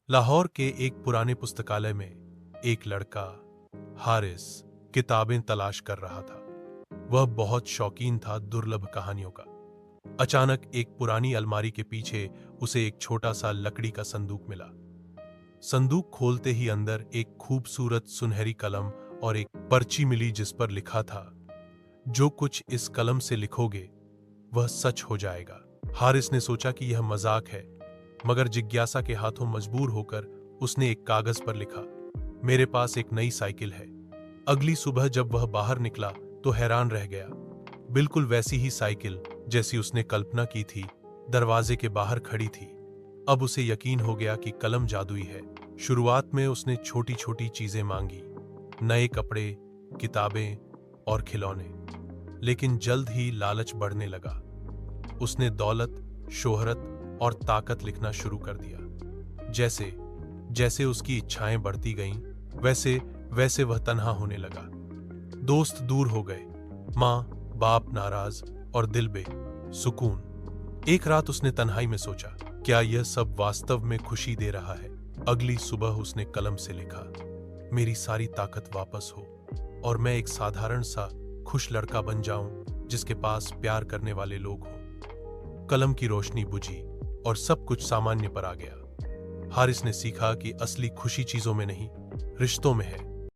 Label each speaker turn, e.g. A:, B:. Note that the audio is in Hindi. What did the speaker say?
A: लाहौर के एक पुराने पुस्तकालय में एक लड़का हारिस किताबें तलाश कर रहा था। वह बहुत शौकीन था दुर्लभ कहानियों का। अचानक एक पुरानी अलमारी के पीछे उसे एक छोटा सा लकड़ी का संदूक मिला। संदूक खोलते ही अंदर एक खूबसूरत सुनहरी कलम और एक पर्ची मिली जिस पर लिखा था, जो कुछ इस कलम से लिखोगे वह सच हो जाएगा। हारिस ने सोचा कि यह मजाक है, मगर जिज्ञासा के हाथों मजबूर होकर उसने एक कागज पर लिखा, मेरे पास एक नई साइकिल है। अगली सुबह जब वह बाहर निकला तो हैरान रह गया। बिल्कुल वैसी ही साइकिल जैसी उसने कल्पना की थी, दरवाजे के बाहर खड़ी थी। अब उसे यकीन हो गया कि कलम जादुई है। शुरुआत में उसने छोटी छोटी चीजें मांगी, नए कपड़े, किताबें और खिलौने, लेकिन जल्द ही लालच बढ़ने लगा। उसने दौलत, शोहरत और ताकत लिखना शुरू कर दिया। जैसे जैसे उसकी इच्छाएं बढ़ती गईं, वैसे वैसे वह तन्हा होने लगा। दोस्त दूर हो गए, माँ बाप नाराज और दिल बेसुकून। एक रात उसने तन्हाई में सोचा, क्या यह सब वास्तव में खुशी दे रहा है? अगली सुबह उसने कलम से लिखा, मेरी सारी ताकत वापस हो और मैं एक साधारण सा खुश लड़का बन जाऊं जिसके पास प्यार करने वाले लोग हों। कलम की रोशनी बुझी और सब कुछ सामान्य पर आ गया। हारिस ने सीखा कि असली खुशी चीजों में नहीं, रिश्तों में है।